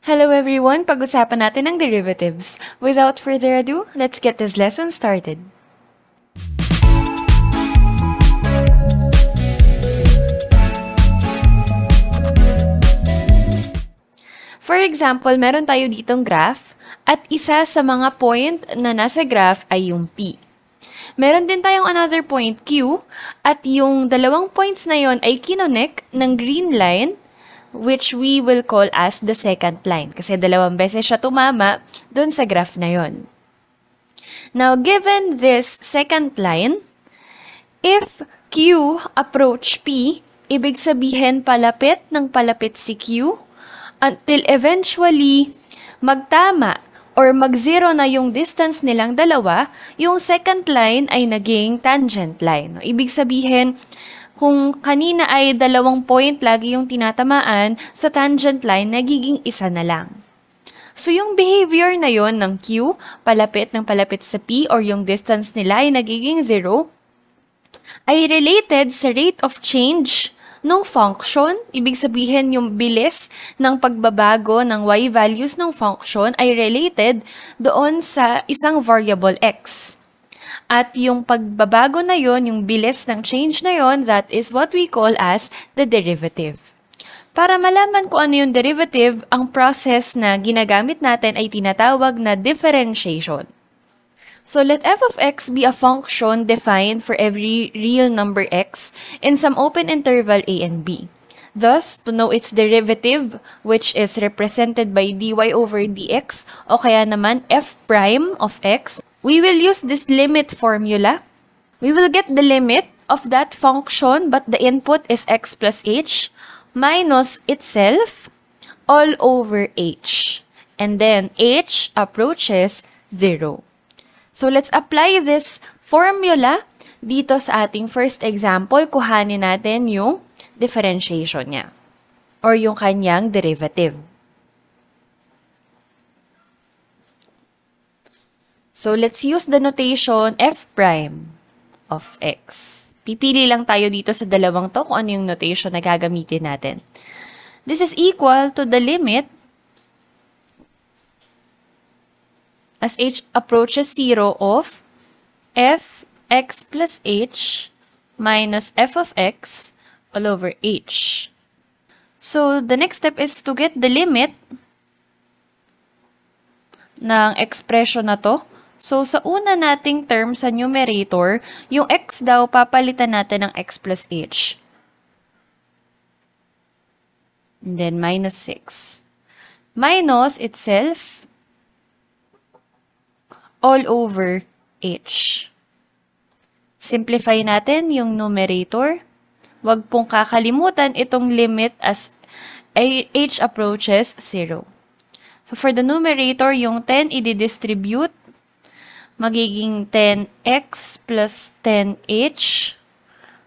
Hello everyone! Pag-usapan natin ang derivatives. Without further ado, let's get this lesson started. For example, meron tayo ditong graph at isa sa mga point na nasa graph ay yung P. Meron din tayong another point, Q, at yung dalawang points na yon ay kinonect ng green line which we will call as the second line kasi dalawang beses siya tumama dun sa graph na yon. Now, given this second line, if Q approach P, ibig sabihin palapit ng palapit si Q until eventually magtama or mag-zero na yung distance nilang dalawa, yung second line ay naging tangent line. Ibig sabihin, kung kanina ay dalawang point lagi yung tinatamaan, sa tangent line, nagiging isa na lang. So, yung behavior na yon ng Q, palapit ng palapit sa P or yung distance nila ay nagiging zero, ay related sa rate of change ng function. Ibig sabihin, yung bilis ng pagbabago ng y values ng function ay related doon sa isang variable x. At yung pagbabago na yon, yung bilis ng change na yon, that is what we call as the derivative. Para malaman kung ano yung derivative, ang process na ginagamit natin ay tinatawag na differentiation. So let f of x be a function defined for every real number x in some open interval a and b. Thus, to know its derivative, which is represented by dy over dx, o kaya naman f prime of x, we will use this limit formula. We will get the limit of that function, but the input is x plus h minus itself all over h. And then h approaches 0. So let's apply this formula dito sa ating first example. Kuhanin natin yung differentiation niya or yung kanyang derivative. So let's use the notation f prime of x. Pipili lang tayo dito sa dalawang to kung ano yung notation na gagamitin natin. This is equal to the limit as h approaches 0 of f x plus h minus f of x all over h. So, the next step is to get the limit ng expression na to. So, sa una nating term sa numerator, yung x daw papalitan natin ng x plus h. And then, minus 6. Minus itself all over h. Simplify natin yung numerator. Huwag pong kakalimutan itong limit as h approaches 0. So, for the numerator, yung 10 i-distribute, magiging 10x plus 10h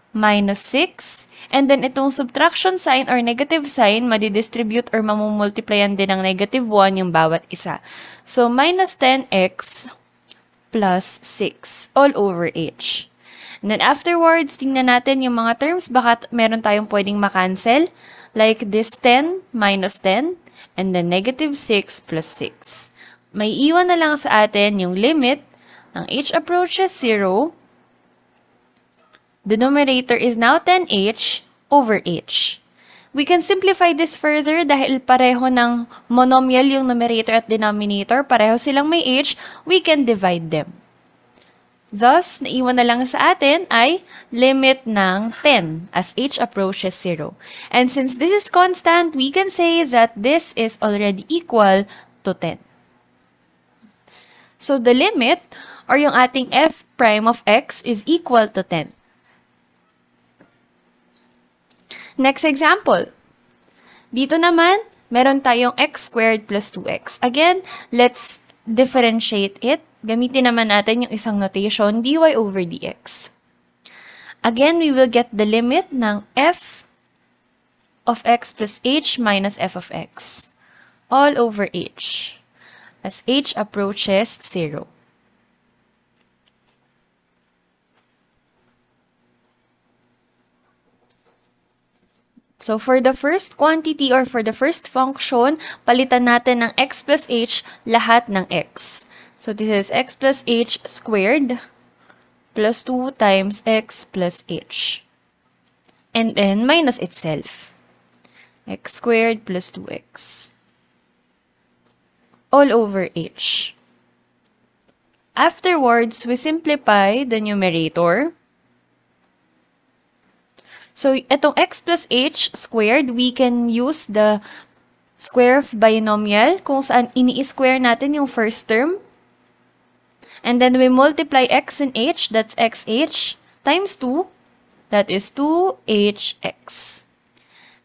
minus 6. And then, itong subtraction sign or negative sign, madidistribute or mamumultiplyan din ng negative 1 yung bawat isa. So, minus 10x plus 6 all over h. And then afterwards, tingnan natin yung mga terms. Baka meron tayong pwedeng makancel. Like this 10 minus 10 and then negative 6 plus 6. May iwan na lang sa atin yung limit ng h approaches 0. The numerator is now 10h over h. We can simplify this further dahil pareho ng monomial yung numerator at denominator. Pareho silang may h. We can divide them. Thus, naiwan na lang sa atin ay limit ng 10 as h approaches 0. And since this is constant, we can say that this is already equal to 10. So, the limit or yung ating f prime of x is equal to 10. Next example. Dito naman, meron tayong x squared plus 2x. Again, let's differentiate it. Gamitin naman natin yung isang notation, dy over dx. Again, we will get the limit ng f of x plus h minus f of x all over h as h approaches 0. So, for the first quantity or for the first function, palitan natin ng x plus h lahat ng x. So, this is x plus h squared plus 2 times x plus h. And then, minus itself. X squared plus 2x. All over h. Afterwards, we simplify the numerator. So, itong x plus h squared, we can use the square of binomial kung saan ini-square natin yung first term. And then we multiply x and h, that's xh, times 2, that is 2hx.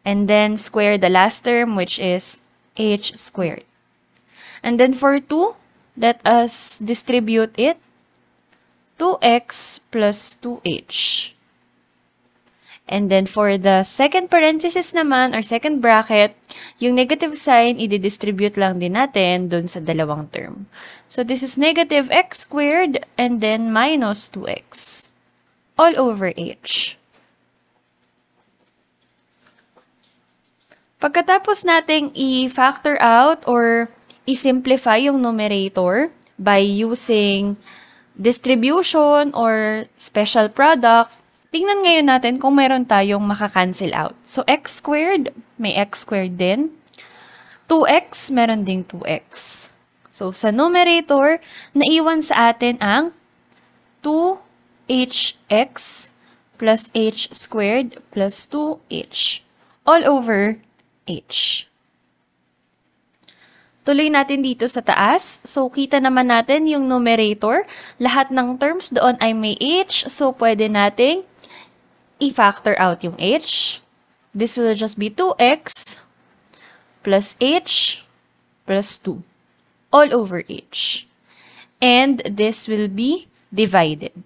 And then square the last term, which is h squared. And then for 2, let us distribute it, 2x plus 2h. And then for the second parenthesis naman, or second bracket, yung negative sign, i-distribute lang din natin dun sa dalawang term. So this is negative x squared and then minus 2x all over h. Pagkatapos nating i-factor out or i-simplify yung numerator by using distribution or special product, tingnan ngayon natin kung meron tayong maka-cancel out. So, x squared, may x squared din. 2x, meron ding 2x. So, sa numerator, naiwan sa atin ang 2hx plus h squared plus 2h all over h. Tuloy natin dito sa taas. So, kita naman natin yung numerator. Lahat ng terms doon ay may h. So, pwede nating i-factor out yung h. This will just be 2x plus h plus 2 all over h. And this will be divided.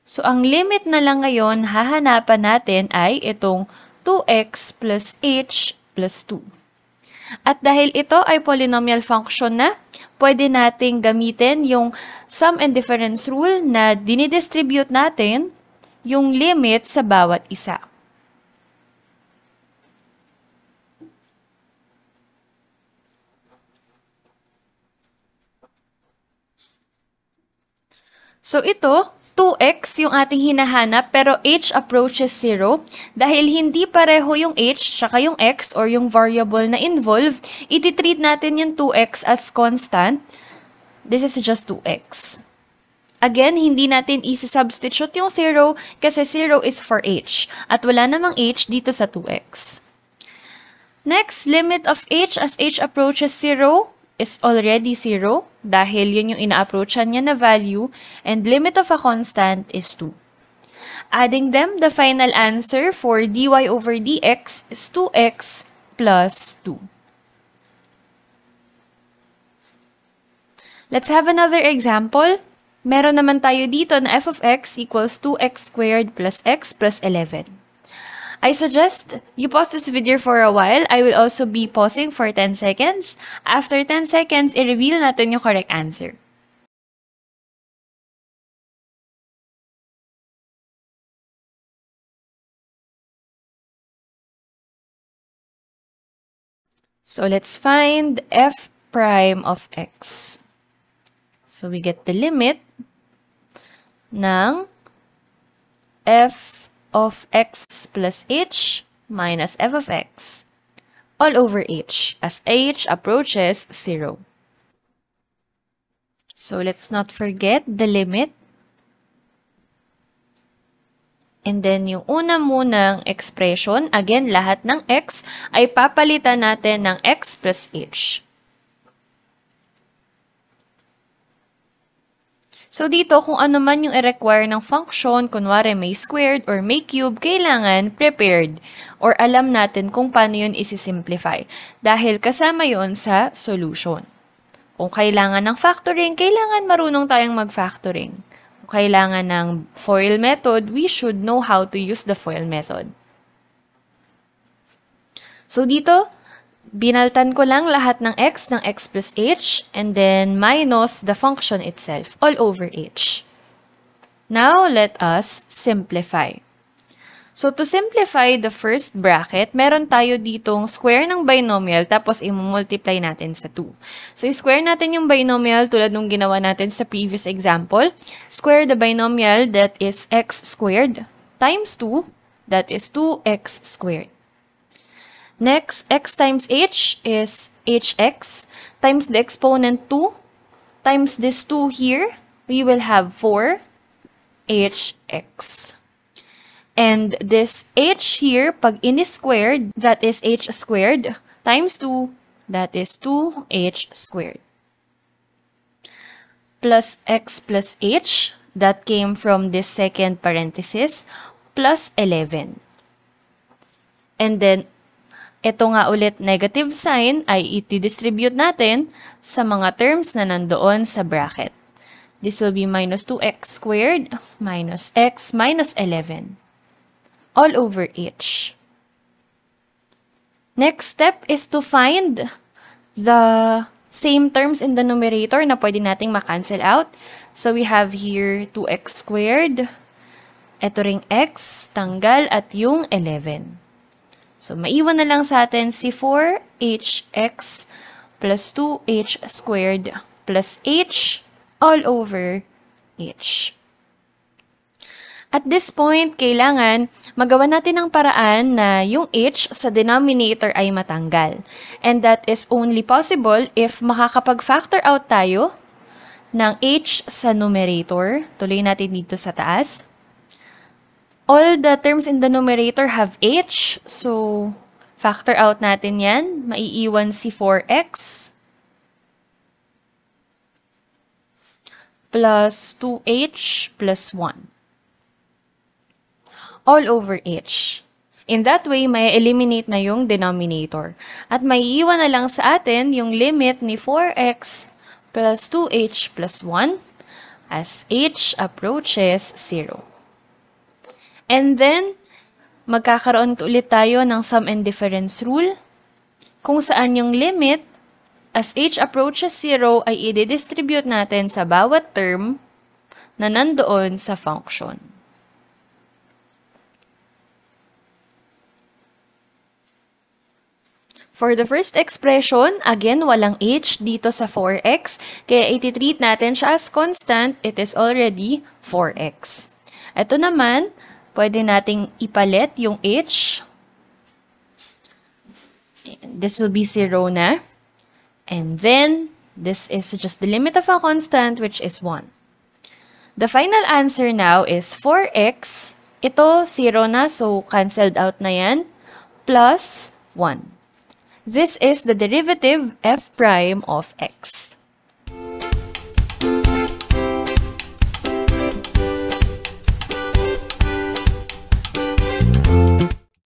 So, ang limit na lang ngayon, hahanapan natin ay itong 2x plus h plus 2. At dahil ito ay polynomial function na, pwede nating gamitin yung sum and difference rule na dinidistribute natin yung limit sa bawat isa. So ito, 2x yung ating hinahanap pero h approaches 0. Dahil hindi pareho yung h tsaka yung x or yung variable na involved, ititreat natin yung 2x as constant. This is just 2x. Again, hindi natin isi-substitute yung 0 kasi 0 is for h. At wala namang h dito sa 2x. Next, limit of h as h approaches 0 is already 0 dahil yun yung ina-approachan niya na value and limit of a constant is 2. Adding them, the final answer for dy over dx is 2x plus 2. Let's have another example. Meron naman tayo dito na f of x equals 2x squared plus x plus 11. I suggest you pause this video for a while. I will also be pausing for 10 seconds. After 10 seconds, i-reveal natin yung correct answer. So let's find f prime of x. So we get the limit ng f of x plus h minus f of x all over h as h approaches 0. So let's not forget the limit. And then yung una munang expression, again, lahat ng x ay papalitan natin ng x plus h. So dito, kung ano man yung i-require ng function, kunwari may squared or may cube, kailangan prepared or alam natin kung paano yun isi-simplify dahil kasama yun sa solution. Kung kailangan ng factoring, kailangan marunong tayong mag-factoring. Kung kailangan ng FOIL method, we should know how to use the FOIL method. So dito, binaltan ko lang lahat ng x plus h and then minus the function itself all over h. Now, let us simplify. So, to simplify the first bracket, meron tayo ditong square ng binomial tapos i-multiply natin sa 2. So, i-square natin yung binomial tulad nung ginawa natin sa previous example. Square the binomial, that is x squared, times 2, that is 2x squared. Next, x times h is hx times the exponent 2 times this 2 here, we will have 4hx. And this h here, pag ini-squared, that is h squared, times 2, that is 2h squared. Plus x plus h, that came from this second parenthesis, plus 11. And then, ito nga ulit negative sign ay iti-distribute natin sa mga terms na nandoon sa bracket. This will be minus 2x squared minus x minus 11. All over h. Next step is to find the same terms in the numerator na pwede nating ma-cancel out. So we have here 2x squared. Ito ring x, tanggal, at yung 11. So maiwan na lang sa atin si 4hx plus 2h squared plus h all over h. At this point, kailangan magawa natin ng paraan na yung h sa denominator ay matanggal. And that is only possible if makakapag-factor out tayo ng h sa numerator. Tuloy natin dito sa taas. All the terms in the numerator have h, so factor out natin yan. Maiiwan si 4x plus 2h plus 1. All over h. In that way, may eliminate na yung denominator. At may iwan na lang sa atin yung limit ni 4x plus 2h plus 1 as h approaches 0. And then, magkakaroon ulit tayo ng sum and difference rule kung saan yung limit as h approaches 0 ay i-distribute natin sa bawat term na nandoon sa function. For the first expression, again, walang h dito sa 4x, kaya iti-treat natin siya as constant, it is already 4x. Ito naman, pwede nating ipalit yung h. This will be 0 na. And then, this is just the limit of a constant, which is 1. The final answer now is 4x. Ito, 0 na, so cancelled out na yan, plus 1. This is the derivative f prime of x.